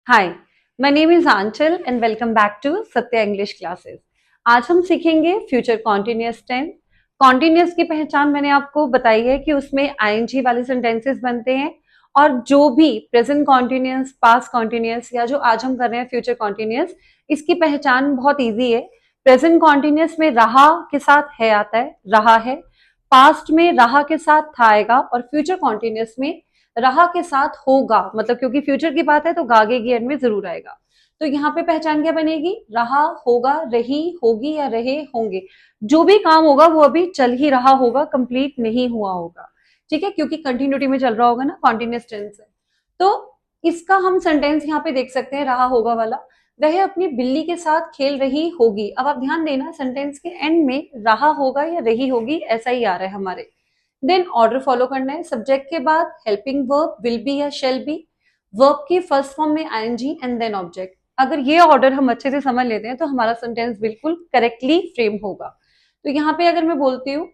Hi, my name is Anchal and welcome back to Satya English classes. आज हम सीखेंगे future continuous tense. Continuous की पहचान मैंने आपको बताई है कि उसमें आईएनजी वाले सेंटेंसेस बनते हैं और जो भी प्रेजेंट कॉन्टिन्यूअस, पास्ट कॉन्टिन्यूअस या जो आज हम कर रहे हैं फ्यूचर कॉन्टिन्यूअस, इसकी पहचान बहुत ईजी है। प्रेजेंट कॉन्टिन्यूअस में रहा के साथ है आता है, रहा है। पास्ट में रहा के साथ था आएगा और फ्यूचर कॉन्टिन्यूअस में रहा के साथ होगा, मतलब क्योंकि फ्यूचर की बात है तो गागे की एंड में जरूर आएगा। तो यहाँ पे पहचान क्या बनेगी? रहा, होगा, रही, होगी या रहे, होंगे। जो भी काम होगा वो अभी चल ही रहा होगा, कंप्लीट नहीं हुआ होगा। ठीक है, क्योंकि कंटिन्यूटी में चल रहा होगा ना, कॉन्टिन्यूस टेंस है। तो इसका हम सेंटेंस यहाँ पे देख सकते हैं, रहा होगा वाला। वह अपनी बिल्ली के साथ खेल रही होगी। अब आप ध्यान देना, सेंटेंस के एंड में रहा होगा या रही होगी ऐसा ही आ रहा है हमारे। देन ऑर्डर फॉलो करना है। सब्जेक्ट के बाद हेल्पिंग वर्ब विल बी या शेल बी, वर्ब की फर्स्ट फॉर्म में आईएनजी एंड देन ऑब्जेक्ट। अगर ये ऑर्डर हम अच्छे से समझ लेते हैं तो हमारा सेंटेंस बिल्कुल करेक्टली फ्रेम होगा। तो यहाँ पे अगर मैं बोलती हूँ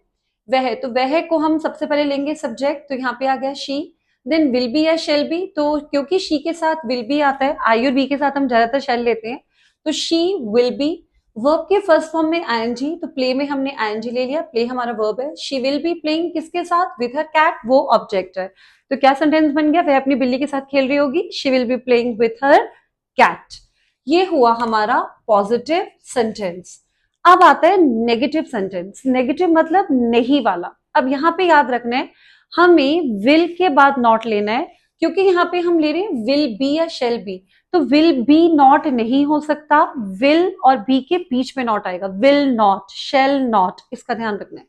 वह, तो वह को हम सबसे पहले लेंगे सब्जेक्ट, तो यहाँ पे आ गया शी। देन विल बी या शेल बी, तो क्योंकि शी के साथ विल बी आता है, आई और बी के साथ हम ज्यादातर शेल लेते हैं, तो शी विल बी। वर्ब के फर्स्ट फॉर्म में आईएनजी, तो प्ले में हमने आईएनजी ले लिया, प्ले हमारा वर्ब है। शी विल बी प्लेइंग किसके साथ? विद हर कैट, वो ऑब्जेक्ट है। तो क्या सेंटेंस बन गया? वह अपनी बिल्ली के साथ खेल रही होगी, she will be playing with her cat. ये हुआ हमारा पॉजिटिव सेंटेंस। अब आता है नेगेटिव सेंटेंस। नेगेटिव मतलब नहीं वाला। अब यहाँ पे याद रखना है, हमें विल के बाद नॉट लेना है, क्योंकि यहाँ पे हम ले रहे हैं विल बी या शेल बी। तो विल बी नॉट नहीं हो सकता, विल और बी के बीच में नॉट आएगा, विल नॉट, शेल नॉट, इसका ध्यान रखना है।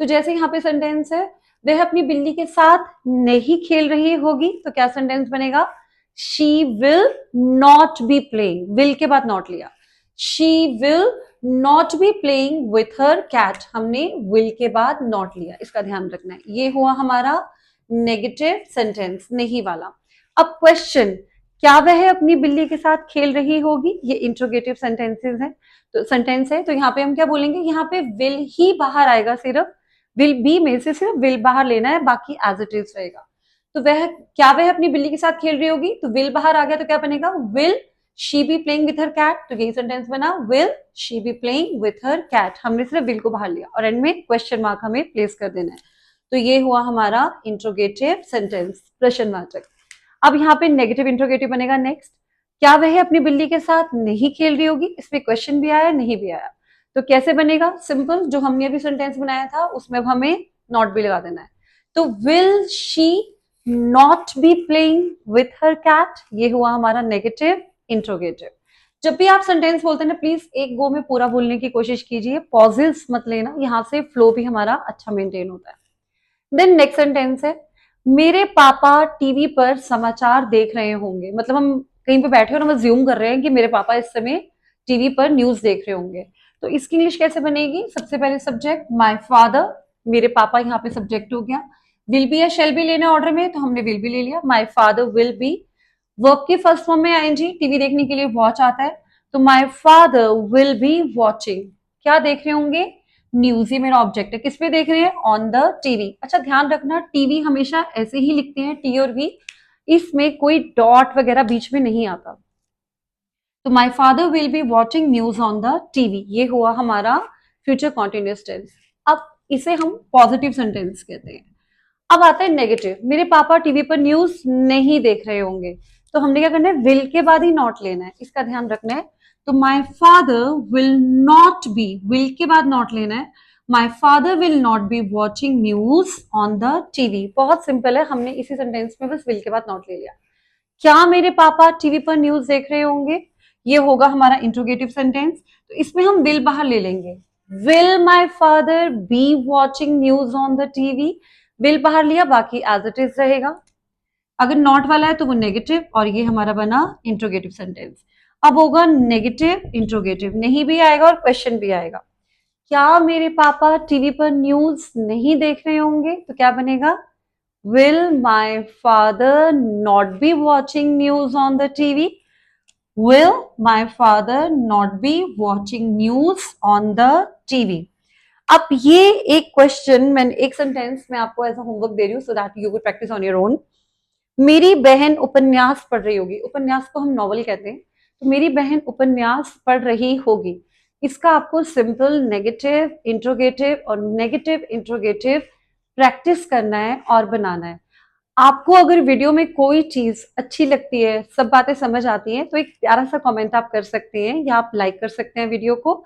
तो जैसे यहाँ पे सेंटेंस है, वह अपनी बिल्ली के साथ नहीं खेल रही होगी, तो क्या सेंटेंस बनेगा? She will not be playing, will के बाद नॉट लिया, she will not be playing with her cat, हमने विल के बाद नॉट लिया, इसका ध्यान रखना है। ये हुआ हमारा नेगेटिव सेंटेंस, नहीं वाला। अब क्वेश्चन, क्या वह अपनी बिल्ली के साथ खेल रही होगी? ये इंट्रोगेटिव सेंटेंसेस है, तो सेंटेंस है, तो यहाँ पे हम क्या बोलेंगे? यहाँ पे विल ही बाहर आएगा, सिर्फ विल बी में से सिर्फ विल बाहर लेना है, बाकी एज इट इज रहेगा। तो वह, क्या वह अपनी बिल्ली के साथ खेल रही होगी, तो विल बाहर आ गया, तो क्या बनेगा? Will she be playing with her cat, तो यही सेंटेंस बना, will she be playing with her cat. हमने सिर्फ विल को बाहर लिया और एंड में क्वेश्चन मार्क हमें प्लेस कर देना है। तो ये हुआ हमारा इंट्रोगेटिव सेंटेंस, प्रश्नवाचक। अब यहाँ पे नेगेटिव इंट्रोगेटिव बनेगा नेक्स्ट। क्या वह अपनी बिल्ली के साथ नहीं खेल रही होगी? इसमें क्वेश्चन भी आया, नहीं भी आया। तो कैसे बनेगा? सिंपल, जो हमने अभी सेंटेंस बनाया था उसमें हमें नॉट भी लगा देना है। तो will she not be playing with her cat, ये हुआ हमारा नेगेटिव इंट्रोगेटिव। जब भी आप सेंटेंस बोलते हैं ना, प्लीज एक गो में पूरा बोलने की कोशिश कीजिए, पॉजेस मत लेना, यहाँ से फ्लो भी हमारा अच्छा मेंटेन होता है। देन नेक्स्ट सेंटेंस है, मेरे पापा टीवी पर समाचार देख रहे होंगे। मतलब हम कहीं पे बैठे और हम अज्यूम कर रहे हैं कि मेरे पापा इस समय टीवी पर न्यूज देख रहे होंगे। तो इसकी इंग्लिश कैसे बनेगी? सबसे पहले सब्जेक्ट माय फादर, मेरे पापा यहाँ पे सब्जेक्ट हो गया। विल बी या शेल बी लेना ऑर्डर में, तो हमने विल बी ले लिया, my father will be. Verb की फर्स्ट फॉर्म में आईएनजी, टीवी देखने के लिए वॉच आता है, तो my father will be watching. क्या देख रहे होंगे? न्यूज, ही मेरा ऑब्जेक्ट है, किस पे देख रहे हैं? On the TV. अच्छा ध्यान रखना, टीवी हमेशा ऐसे ही लिखते हैं, टी और वी, इसमें कोई डॉट वगैरह बीच में नहीं आता। तो my father will be watching news on the TV, ये हुआ हमारा फ्यूचर कॉन्टिन्यूअस टेंस। अब इसे हम पॉजिटिव सेंटेंस कहते हैं। अब आता है नेगेटिव, मेरे पापा टीवी पर न्यूज नहीं देख रहे होंगे, तो हमने क्या करना है? विल के बाद ही नॉट लेना है, इसका ध्यान रखना है। तो my father will not B, will के बाद नॉट लेना है, my father will not be watching news on the TV. बहुत सिंपल है, हमने इसी सेंटेंस में बस विल के बाद नॉट ले लिया। क्या मेरे पापा टीवी पर न्यूज देख रहे होंगे, ये होगा हमारा इंट्रोगेटिव सेंटेंस, तो इसमें हम विल बाहर ले लेंगे, will my father be watching news on the TV, will बाहर लिया, बाकी एज इट इज रहेगा। अगर नॉट वाला है तो वो नेगेटिव, और ये हमारा बना इंट्रोगेटिव सेंटेंस। अब होगा नेगेटिव इंट्रोगेटिव, नहीं भी आएगा और क्वेश्चन भी आएगा। क्या मेरे पापा टीवी पर न्यूज नहीं देख रहे होंगे, तो क्या बनेगा? Will my father not be watching news on the TV? Will my father not be watching news on the TV? अब ये एक क्वेश्चन, मैं एक सेंटेंस में आपको ऐसा होमवर्क दे रही हूँ so that you will practice on your own. मेरी बहन उपन्यास पढ़ रही होगी, उपन्यास को हम नॉवल कहते हैं, तो मेरी बहन उपन्यास पढ़ रही होगी। इसका आपको सिंपल नेगेटिव इंट्रोगेटिव और नेगेटिव इंट्रोगेटिव प्रैक्टिस करना है और बनाना है। आपको अगर वीडियो में कोई चीज अच्छी लगती है, सब बातें समझ आती हैं, तो एक प्यारा सा कमेंट आप कर सकते हैं या आप लाइक कर सकते हैं वीडियो को।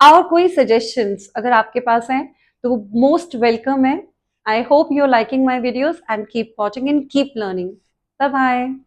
और कोई सजेशंस अगर आपके पास हैं तो वो मोस्ट वेलकम है। I hope you are liking my videos and keep watching and keep learning. Bye bye.